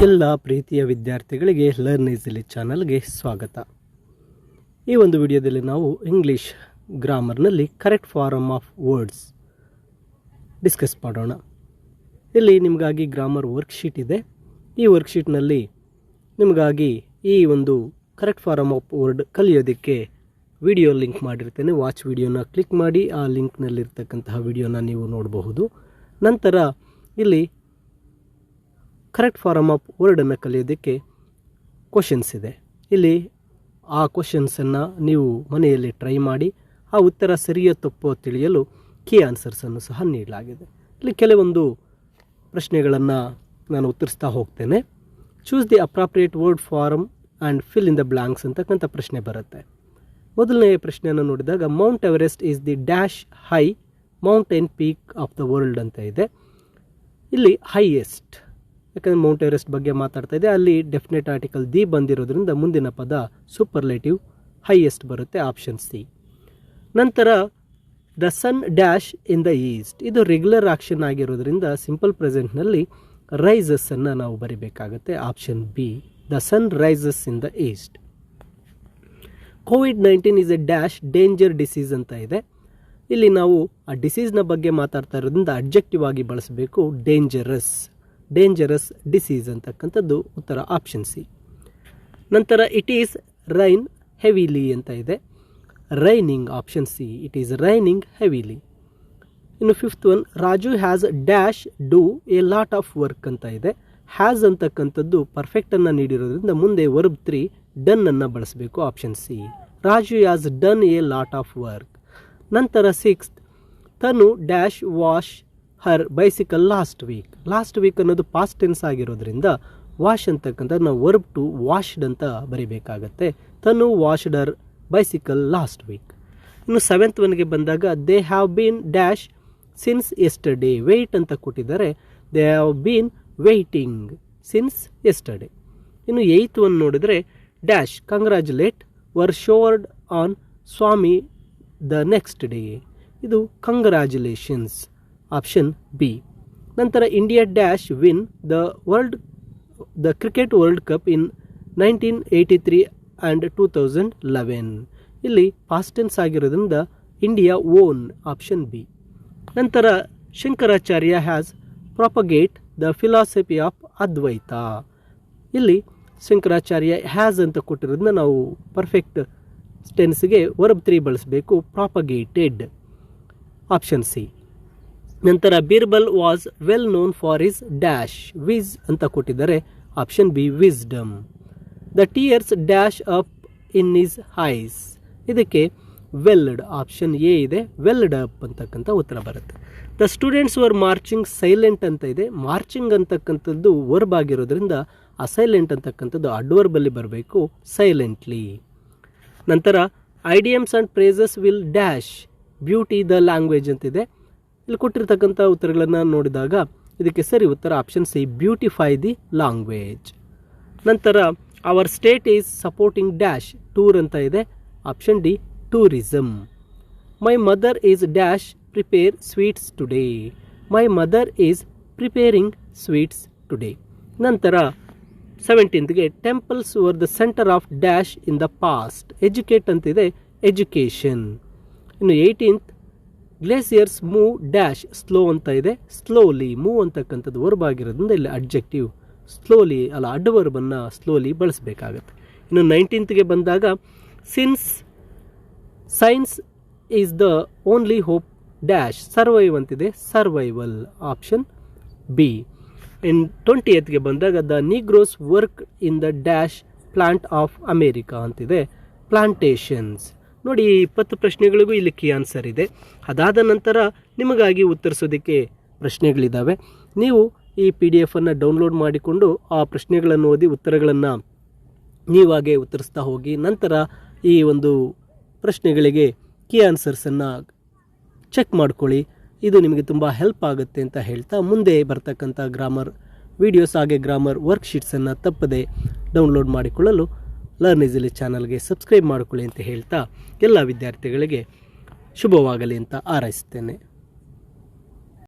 ಎಲ್ಲ ಪ್ರೀತಿಯ ವಿದ್ಯಾರ್ಥಿಗಳಿಗೆ ಲರ್ನ್ ಈಸಿಲಿ ಚಾನಲ್ಗೆ ಸ್ವಾಗತ. ಈ ಒಂದು ವಿಡಿಯೋದಲ್ಲಿ ನಾವು ಇಂಗ್ಲೀಷ್ ಗ್ರಾಮರ್ನಲ್ಲಿ correct form of words discuss ಮಾಡೋಣ. ಇಲ್ಲಿ ನಿಮಗಾಗಿ ಗ್ರಾಮರ್ ವರ್ಕ್ಶೀಟ್ ಇದೆ. ಈ ವರ್ಕ್ಶೀಟ್ನಲ್ಲಿ ನಿಮಗಾಗಿ ಈ ಒಂದು ಕರೆಕ್ಟ್ ಫಾರ್ಮ್ ಆಫ್ ವರ್ಡ್ ಕಲಿಯೋದಕ್ಕೆ ವಿಡಿಯೋ ಲಿಂಕ್ ಮಾಡಿರ್ತೇನೆ. ವಾಚ್ ವಿಡಿಯೋನ ಕ್ಲಿಕ್ ಮಾಡಿ ಆ ಲಿಂಕ್ನಲ್ಲಿರ್ತಕ್ಕಂತಹ ವಿಡಿಯೋನ ನೀವು ನೋಡಬಹುದು. ನಂತರ ಇಲ್ಲಿ ಕರೆಕ್ಟ್ ಫಾರ್ಮ್ ಆಫ್ ವರ್ಡನ್ನು ಕಲಿಯೋದಕ್ಕೆ ಕ್ವಶನ್ಸ್ ಇದೆ. ಇಲ್ಲಿ ಆ ಕ್ವಶನ್ಸನ್ನು ನೀವು ಮನೆಯಲ್ಲಿ ಟ್ರೈ ಮಾಡಿ ಆ ಉತ್ತರ ಸರಿಯೋ ತಪ್ಪೋ ತಿಳಿಯಲು ಕೀ ಆನ್ಸರ್ಸನ್ನು ಸಹ ನೀಡಲಾಗಿದೆ. ಇಲ್ಲಿ ಕೆಲವೊಂದು ಪ್ರಶ್ನೆಗಳನ್ನು ನಾನು ಉತ್ತರಿಸ್ತಾ ಹೋಗ್ತೇನೆ. Choose the appropriate word form and fill in the blanks ಅಂತಕ್ಕಂಥ ಪ್ರಶ್ನೆ ಬರುತ್ತೆ. ಮೊದಲನೆಯ ಪ್ರಶ್ನೆಯನ್ನು ನೋಡಿದಾಗ Mount Everest is the dash high mountain peak of the world ಅಂತ ಇದೆ. ಇಲ್ಲಿ ಹೈಯೆಸ್ಟ್, ಯಾಕಂದರೆ ಮೌಂಟ್ ಎವರೆಸ್ಟ್ ಬಗ್ಗೆ ಮಾತಾಡ್ತಾ ಇದೆ, ಅಲ್ಲಿ ಡೆಫಿನೆಟ್ ಆರ್ಟಿಕಲ್ ದಿ ಬಂದಿರೋದ್ರಿಂದ ಮುಂದಿನ ಪದ ಸೂಪರ್ಲೇಟಿವ್ ಹೈಯೆಸ್ಟ್ ಬರುತ್ತೆ, ಆಪ್ಷನ್ ಸಿ. ನಂತರ the sun dash in the east, ಇದು ರೆಗ್ಯುಲರ್ ಆಕ್ಷನ್ ಆಗಿರೋದ್ರಿಂದ ಸಿಂಪಲ್ ಪ್ರೆಸೆಂಟ್ನಲ್ಲಿ ರೈಸಸ್ಸನ್ನು ನಾವು ಬರಿಬೇಕಾಗುತ್ತೆ, option B. The sun rises in the east. ಕೋವಿಡ್-19 is a dash danger disease ಅಂತ ಇದೆ. ಇಲ್ಲಿ ನಾವು ಆ ಡಿಸೀಸ್ನ ಬಗ್ಗೆ ಮಾತಾಡ್ತಾ ಇರೋದ್ರಿಂದ ಅಡ್ಜೆಕ್ಟಿವ್ ಆಗಿ ಬಳಸಬೇಕು, ಡೇಂಜರಸ್ ಡಿಸೀಸ್ ಅಂತಕ್ಕಂಥದ್ದು ಉತ್ತರ, ಆಪ್ಷನ್ ಸಿ. ನಂತರ ಇಟ್ ಈಸ್ ರೈನ್ ಹೆವಿಲಿ ಅಂತ ಇದೆ, raining, option C. It is raining heavily. ಇನ್ನು fifth one, Raju has dash do a lot of work ಅಂತ ಇದೆ. ಹ್ಯಾಸ್ ಅಂತಕ್ಕಂಥದ್ದು ಪರ್ಫೆಕ್ಟನ್ನು ನೀಡಿರೋದ್ರಿಂದ ಮುಂದೆ ವರ್ಬ್ 3 ಡನ್ ಅನ್ನು ಬಳಸಬೇಕು, option C. Raju has done a lot of work. ನಂತರ sixth, Tanu dash wash her bicycle last week ಅನ್ನೋದು past tense ಆಗಿರೋದ್ರಿಂದ ವಾಶ್ ಅಂತಕ್ಕಂಥದ್ದು ನಾವು ವರ್ಬ್ ಟು ವಾಶ್ಡ್ ಅಂತ ಬರಿಬೇಕಾಗತ್ತೆ. Tanu washed her bicycle last week. ಇನ್ನು ಸೆವೆಂತ್ ಒನ್ಗೆ ಬಂದಾಗ they have been dash since yesterday, wait ಅಂತ ಕೊಟ್ಟಿದ್ದಾರೆ, they have been waiting since yesterday. ಇನ್ನು ಏಯ್ತ್ ಒನ್ ನೋಡಿದರೆ dash congratulate were showered on Swami the next day, ಇದು ಕಂಗ್ರ್ಯಾಚುಲೇಷನ್ಸ್, ಆಪ್ಷನ್ ಬಿ. ನಂತರ India dash win the cricket world cup in 1983 and 2011, ಇಲ್ಲಿ past tense ಆಗಿರೋದ್ರಿಂದ India won, option B. ನಂತರ Shankaracharya has propagate the philosophy of Advaita, ಇಲ್ಲಿ Shankaracharya has ಅಂತ ಕೊಟ್ಟಿರೋದ್ರಿಂದ ನಾವು perfect ಟೆನ್ಸ್ಗೆ verb 3 ಬಳಸಬೇಕು, propagated, option C. ನಂತರ Birbal was well known for his dash wis ಅಂತ ಕೊಟ್ಟಿದ್ದಾರೆ, option B, wisdom. The tears dash up in his eyes, ಇದಕ್ಕೆ welled, option A ಇದೆ, welled up ಅಂತಕ್ಕಂಥ ಉತ್ತರ ಬರುತ್ತೆ. The students were marching silent ಅಂತ ಇದೆ. ಮಾರ್ಚಿಂಗ್ ಅಂತಕ್ಕಂಥದ್ದು ವರ್ಬ್ ಆಗಿರೋದ್ರಿಂದ ಆ ಸೈಲೆಂಟ್ ಅಂತಕ್ಕಂಥದ್ದು ಅಡ್ವರ್ಬಲ್ಲಿ ಬರಬೇಕು, ಸೈಲೆಂಟ್ಲಿ. ನಂತರ idioms and phrases will dash beauty the language ಅಂತಿದೆ. ಇಲ್ಲಿ ಕೊಟ್ಟಿರ್ತಕ್ಕಂಥ ಉತ್ತರಗಳನ್ನು ನೋಡಿದಾಗ ಇದಕ್ಕೆ ಸರಿ ಉತ್ತರ, option C, beautify the language. ನಂತರ our state is supporting dash tour ಅಂತ ಇದೆ, option D, tourism. My mother is dash prepare sweets today, my mother is preparing sweets today. ನಂತರ 17th temples were the centre of dash in the past, educate ಅಂತಿದೆ, education. ಇನ್ನು 18th glaciers move dash slow ಅಂತ ಇದೆ, slowly, move ಅಂತಕ್ಕಂಥದ್ದು verb ಆಗಿರೋದ್ರಿಂದ ಇಲ್ಲಿ adjective slowly ಅಲ್ಲ ಅಡ್ವರ್ಬನ್ನು slowly ಬಳಸಬೇಕಾಗತ್ತೆ. ಇನ್ನು 19th ಬಂದಾಗ since science is the only hope dash survive ಅಂತಿದೆ, ಸರ್ವೈವಲ್, ಆಪ್ಷನ್ ಬಿ. ಇನ್ 20th ಬಂದಾಗ the Negroes work in the dash plant of America ಅಂತಿದೆ, ಪ್ಲಾಂಟೇಶನ್ಸ್. ನೋಡಿ, 20 ಪ್ರಶ್ನೆಗಳಿಗೂ ಇಲ್ಲಿ ಕೀ ಆನ್ಸರ್ ಇದೆ. ಅದಾದ ನಂತರ ನಿಮಗಾಗಿ ಉತ್ತರಿಸೋದಕ್ಕೆ ಪ್ರಶ್ನೆಗಳಿದ್ದಾವೆ. ನೀವು ಈ PDF ಡೌನ್ಲೋಡ್ ಮಾಡಿಕೊಂಡು ಆ ಪ್ರಶ್ನೆಗಳನ್ನು ಓದಿ ಉತ್ತರಗಳನ್ನು ನೀವಾಗೆ ಉತ್ತರಿಸ್ತಾ ಹೋಗಿ. ನಂತರ ಈ ಒಂದು ಪ್ರಶ್ನೆಗಳಿಗೆ ಕೀ ಆನ್ಸರ್ಸನ್ನು ಚೆಕ್ ಮಾಡ್ಕೊಳ್ಳಿ. ಇದು ನಿಮಗೆ ತುಂಬ ಹೆಲ್ಪ್ ಆಗುತ್ತೆ ಅಂತ ಹೇಳ್ತಾ ಮುಂದೆ ಬರ್ತಕ್ಕಂಥ ಗ್ರಾಮರ್ ವಿಡಿಯೋಸ್ ಹಾಗೆ ಗ್ರಾಮರ್ ವರ್ಕ್ಶೀಟ್ಸನ್ನು ತಪ್ಪದೆ ಡೌನ್ಲೋಡ್ ಮಾಡಿಕೊಳ್ಳಲು ಲರ್ನ್ ಈಸಿಲಿ ಚಾನಲ್ಗೆ ಸಬ್ಸ್ಕ್ರೈಬ್ ಮಾಡಿಕೊಳ್ಳಿ ಅಂತ ಹೇಳ್ತಾ ಎಲ್ಲ ವಿದ್ಯಾರ್ಥಿಗಳಿಗೆ ಶುಭವಾಗಲಿ ಅಂತ ಹಾರೈಸ್ತೇನೆ.